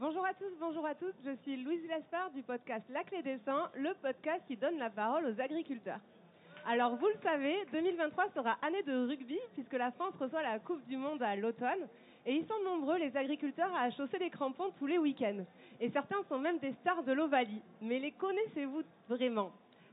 Bonjour à tous, bonjour à toutes, je suis Louise Gaspard du podcast La Clé des 100, le podcast qui donne la parole aux agriculteurs. Alors vous le savez, 2023 sera année de rugby puisque la France reçoit la Coupe du Monde à l'automne et ils sont nombreux les agriculteurs à chausser les crampons tous les week-ends. Et certains sont même des stars de l'Ovalie. Mais les connaissez-vous vraiment ?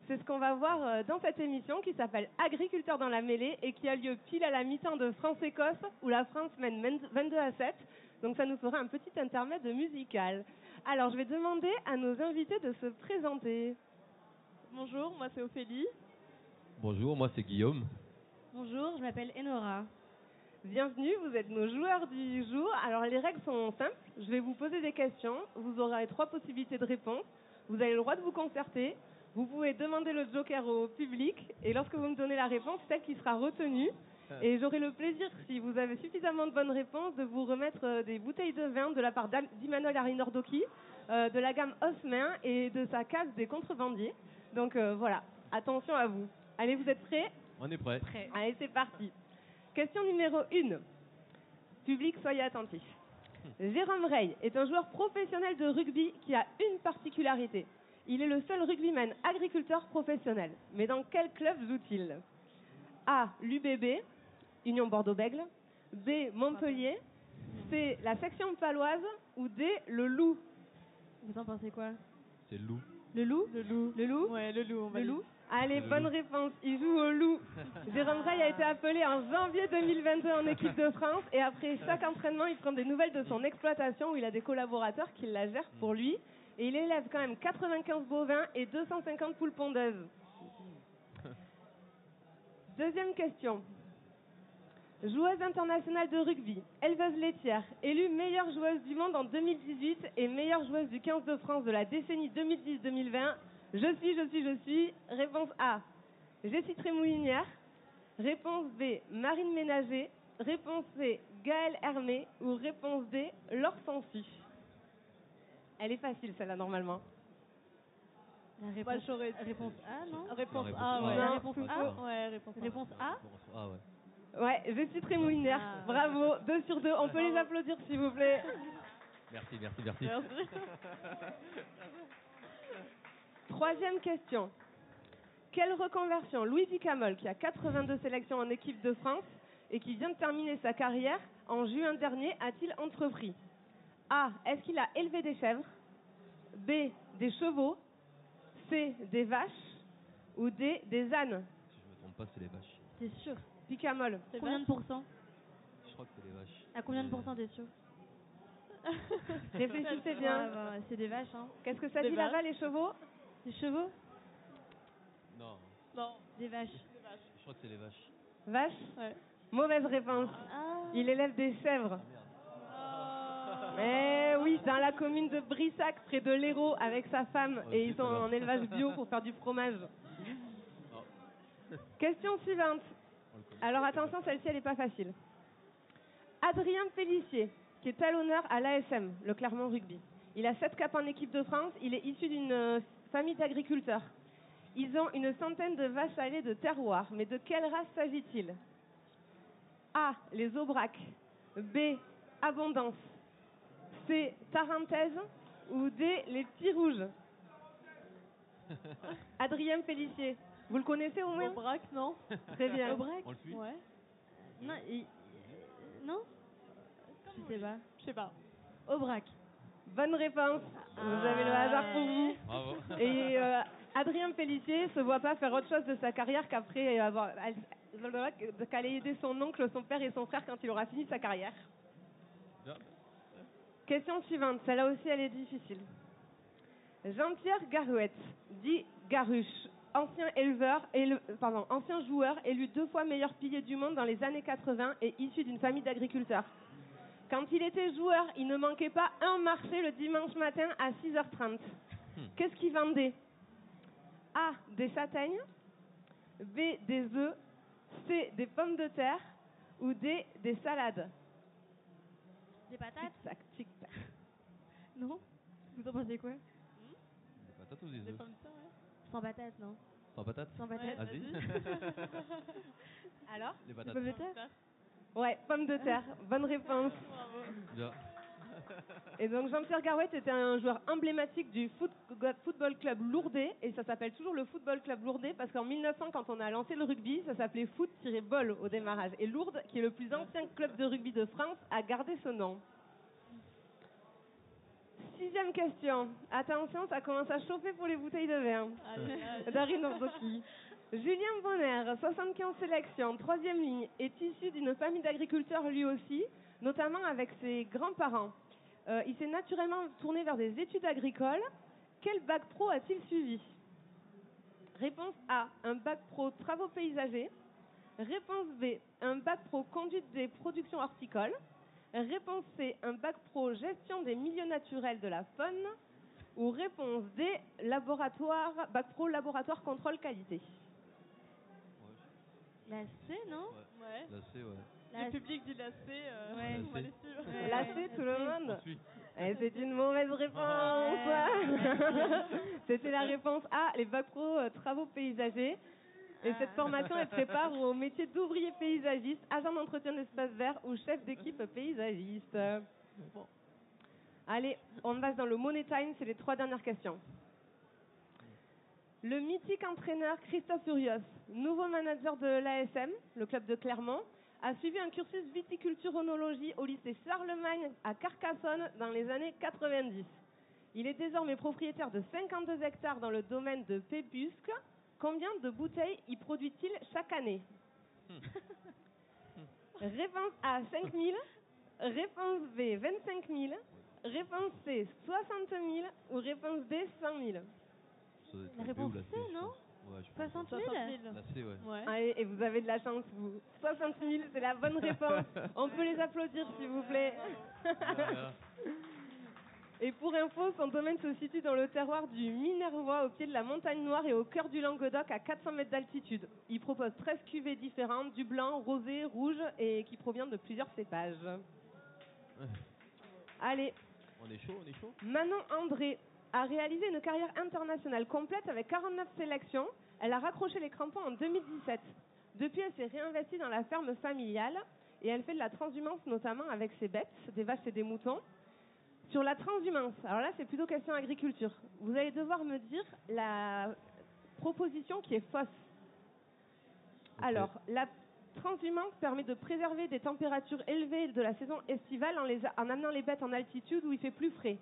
C'est ce qu'on va voir dans cette émission qui s'appelle Agriculteurs dans la mêlée et qui a lieu pile à la mi-temps de France-Écosse où la France mène 22-7. Donc ça nous fera un petit intermède musical. Alors je vais demander à nos invités de se présenter. Bonjour, moi c'est Ophélie. Bonjour, moi c'est Guillaume. Bonjour, je m'appelle Enora. Bienvenue, vous êtes nos joueurs du jour. Alors les règles sont simples, je vais vous poser des questions, vous aurez 3 possibilités de réponse, vous avez le droit de vous concerter, vous pouvez demander le joker au public et lorsque vous me donnez la réponse, c'est celle qui sera retenue. Et j'aurai le plaisir, si vous avez suffisamment de bonnes réponses, de vous remettre des bouteilles de vin de la part d'Imanol Arinordoki, de la gamme Haussmann et de sa case des contrebandiers. Donc voilà, attention à vous. Allez, vous êtes prêts ? On est prêts. Allez, c'est parti. Question numéro 1. Public, soyez attentifs. Jérôme Rey est un joueur professionnel de rugby qui a une particularité. Il est le seul rugbyman agriculteur professionnel. Mais dans quel club joue-t-il ? A. L'UBB, Union Bordeaux-Bègles. B. Montpellier. C. La section paloise. Ou D. Le Loup. Vous en pensez quoi ? C'est Lou. Le Loup ? Le Loup. Le Loup ? Ouais, le Loup, on va Le dire. Loup ? Allez, Le bonne Loup. réponse. Il joue au Loup. Jérôme Rey a été appelé en janvier 2022 en équipe de France et après chaque entraînement, il prend des nouvelles de son exploitation où il a des collaborateurs qui la gèrent pour lui. Et il élève quand même 95 bovins et 250 poules pondeuses. Deuxième question. Joueuse internationale de rugby, éleveuse laitière, élue meilleure joueuse du monde en 2018 et meilleure joueuse du 15 de France de la décennie 2010-2020. Je suis. Réponse A, Jessie Trémoulinière. Réponse B, Marine Ménager. Réponse C, Gaëlle Hermé. Ou réponse D, Laure Sancy. Elle est facile celle-là normalement. La Moi, j'aurais dit- réponse A, non ? Réponse Non, A, réponse ouais. A. La réponse A. Ouais, réponse A. Réponse A. Ah ouais. Ouais, Jessie Trémoulinière. Ah. Bravo, 2 sur 2. On peut les applaudir s'il vous plaît. Merci. Merci. Troisième question. Quelle reconversion Louis Ducamol, qui a 82 sélections en équipe de France et qui vient de terminer sa carrière en juin dernier, a-t-il entrepris ? A. Est-ce qu'il a élevé des chèvres ? B. Des chevaux ? C. Des vaches ? Ou D. Des ânes ? Si je me trompe pas, c'est les vaches. T'es sûr ? Ducamol. C'est Combien de pourcents ? Je crois que c'est les vaches. À combien de pourcents t'es sûr ? Réfléchissez bien. Ouais, c'est des vaches, hein. Qu'est-ce que ça Des dit vaches. là-bas, les chevaux ? Des chevaux ? Non, Non, Des vaches. je crois que c'est les vaches. Vaches ? ouais. Mauvaise réponse. Ah. Il élève des chèvres. Ah, merde. Eh oui, dans la commune de Brissac, près de l'Hérault, avec sa femme, Oh, et ils zut, sont alors. en élevage bio pour faire du fromage. Oh. Question suivante. On le connaît. Alors attention, celle-ci, elle n'est pas facile. Adrien Pellissier, qui est talonneur à l'ASM, le Clermont Rugby. Il a 7 capes en équipe de France, il est issu d'une famille d'agriculteurs. Ils ont une centaine de vaches à lait de terroir, mais de quelle race s'agit-il ? A. Les Aubrac. B. Abondance. C. Tarentaise. Ou D. Les Petits Rouges. Adrien Pellissier. Vous le connaissez au moins ? Aubrac, non ? Très bien. Aubrac ? On le suit. Ouais. Non, non ? Je sais pas. Je sais pas. Aubrac. Bonne réponse. Vous avez le hasard pour vous. Bravo. Et Adrien Pellissier se voit pas faire autre chose de sa carrière qu'après qu'aller aider son oncle, son père et son frère quand il aura fini sa carrière. Bien. Question suivante, celle-là aussi elle est difficile. Jean-Pierre Garouette, dit Garuche, ancien joueur élu 2 fois meilleur pilier du monde dans les années 80 et issu d'une famille d'agriculteurs. Quand il était joueur, il ne manquait pas un marché le dimanche matin à 6h30. Qu'est-ce qu'il vendait ? A. Des châtaignes. B. Des œufs. C. Des pommes de terre. Ou D. Des salades. Des patates ? Tic-tac, tic-tac. Non ? Vous en pensez quoi ? Des patates ou des Des œufs pommes de terre, ouais. Sans patates, non ? Sans patates. Sans patates. Vas-y. Alors ? Les Des patates. pommes de terre ? Ouais, pommes de terre. Bonne réponse. Bravo. Bien. Et donc Jean-Pierre Garouette était un joueur emblématique du football club lourdais, et ça s'appelle toujours le football club lourdais parce qu'en 1900, quand on a lancé le rugby, ça s'appelait foot-ball au démarrage. Et Lourdes, qui est le plus ancien club de rugby de France, a gardé ce nom. 6e question. Attention, ça commence à chauffer pour les bouteilles de vin. Darin Ordoki. Julien Bonner, 75 sélections, 3e ligne, est issu d'une famille d'agriculteurs lui aussi, notamment avec ses grands-parents. Il s'est naturellement tourné vers des études agricoles. Quel bac pro a-t-il suivi? Réponse A, un bac pro travaux paysagers. Réponse B, un bac pro conduite des productions horticoles. Réponse C, un bac pro gestion des milieux naturels de la faune. Ou réponse D, bac pro laboratoire contrôle qualité. La C, non? Ouais. La C, ouais. Le public dit la C, Ouais. on va les suivre. La C, tout le monde? Ensuite. Eh, c'est une mauvaise réponse. C'était la réponse A, les bacs pro travaux paysagers. Et cette formation, elle prépare au métier d'ouvrier paysagiste, agent d'entretien d'espace vert ou chef d'équipe paysagiste. Bon. Allez, on passe dans le Money Time, c'est les 3 dernières questions. Le mythique entraîneur Christophe Urios, nouveau manager de l'ASM, le club de Clermont, a suivi un cursus viticulture-onologie au lycée Charlemagne à Carcassonne dans les années 90. Il est désormais propriétaire de 52 hectares dans le domaine de Pébusque. Combien de bouteilles y produit-il chaque année? Réponse A, 5 000. Réponse B, 25 000. Réponse C, 60 000. Ou réponse D, 100 000. La réponse C, non? Ouais, je pense. 60 000. La C, ouais. Allez, et vous avez de la chance, vous. 60 000, c'est la bonne réponse. On peut les applaudir, s'il vous plaît. Et pour info, son domaine se situe dans le terroir du Minervois, au pied de la Montagne Noire et au cœur du Languedoc, à 400 mètres d'altitude. Il propose 13 cuvées différentes, du blanc, rosé, rouge, et qui proviennent de plusieurs cépages. Allez. On est chaud. Manon André a réalisé une carrière internationale complète avec 49 sélections. Elle a raccroché les crampons en 2017. Depuis, elle s'est réinvestie dans la ferme familiale et elle fait de la transhumance, notamment avec ses bêtes, des vaches et des moutons. Sur la transhumance, alors là c'est plutôt question agriculture. Vous allez devoir me dire la proposition qui est fausse. Okay. Alors, la transhumance permet de préserver des températures élevées de la saison estivale en amenant les bêtes en altitude où il fait plus frais.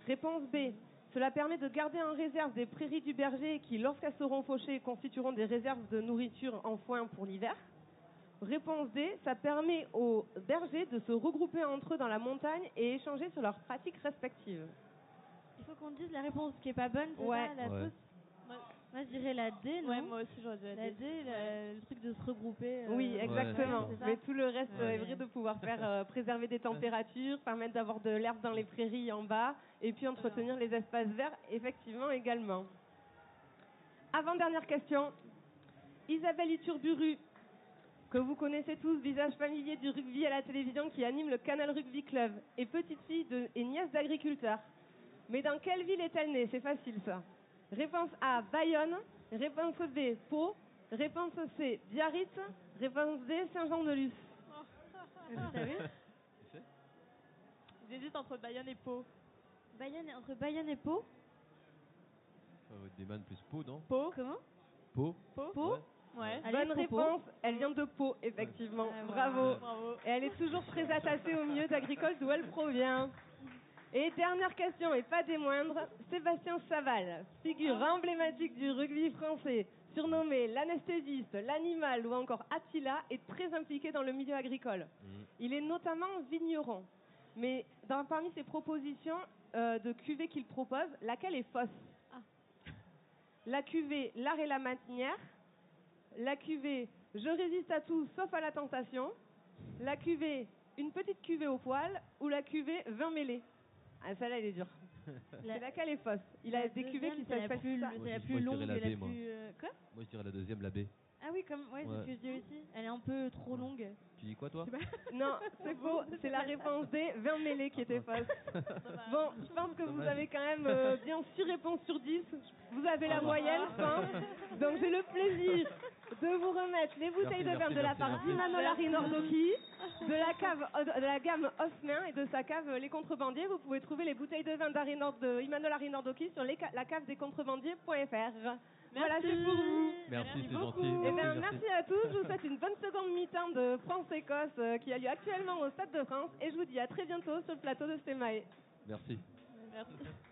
Réponse B, cela permet de garder en réserve des prairies du berger qui, lorsqu'elles seront fauchées, constitueront des réserves de nourriture en foin pour l'hiver. Réponse D, ça permet aux bergers de se regrouper entre eux dans la montagne et échanger sur leurs pratiques respectives. Il faut qu'on dise la réponse qui est pas bonne, c'est ça, la fausse. Moi je dirais la D, non? Ouais, moi aussi j'aurais dit la D. Le truc de se regrouper. Oui, exactement. Ouais, mais tout le reste est vrai, de pouvoir faire préserver des températures, permettre d'avoir de l'herbe dans les prairies en bas, et puis entretenir les espaces verts, effectivement, également. Avant-dernière question. Isabelle Iturburu, que vous connaissez tous, visage familier du rugby à la télévision qui anime le Canal Rugby Club, et petite fille et nièce d'agriculteur. Mais dans quelle ville est-elle née? C'est facile ça. Réponse A, Bayonne. Réponse B, Pau. Réponse C, Biarritz. Réponse D, Saint-Jean-de-Luz. Vous savez? J'hésite entre Bayonne et Pau. Entre Bayonne et Pau? Des man plus Pau, non? Pau. Comment? Pau. Pau. Ouais. Bonne réponse, elle vient de Pau, effectivement. Bravo. Et elle est toujours très attachée au milieu agricole d'où elle provient. Et dernière question, et pas des moindres, Sébastien Chaval, figure emblématique du rugby français, surnommé l'anesthésiste, l'animal ou encore Attila, est très impliqué dans le milieu agricole. Il est notamment vigneron. Mais parmi ses propositions de cuvée qu'il propose, laquelle est fausse? La cuvée L'art et la manière, la cuvée Je résiste à tout sauf à la tentation, la cuvée Une petite cuvée au poil ou la cuvée Vin mêlé. Ah, celle-là, elle est dure. C'est laquelle est fausse? Il a des cuvées qui s'appellent ça. C'est la plus longue et la plus... Quoi? Moi, je dirais la deuxième, la B. Ah oui, c'est ce que je dis aussi. Elle est un peu trop longue. Tu dis quoi, toi? Non, c'est faux. C'est la réponse D, vin mêlé, qui était fausse. Bon, je pense que vous avez quand même bien 6 réponses sur 10. Vous avez la moyenne, je pense. Donc, j'ai le plaisir de vous remettre les bouteilles de vin de la part d'Imano Larry Nordoki. de la gamme Osmin et de sa cave Les Contrebandiers, vous pouvez trouver les bouteilles de vin de Emmanuel Arinordoki sur la cave des contrebandiers.fr. Voilà, c'est pour vous. Merci, c'est beaucoup. gentil. Merci à tous. Je vous souhaite une bonne seconde mi-temps de France-Écosse qui a lieu actuellement au Stade de France. Et je vous dis à très bientôt sur le plateau de Stemae. Merci. Merci.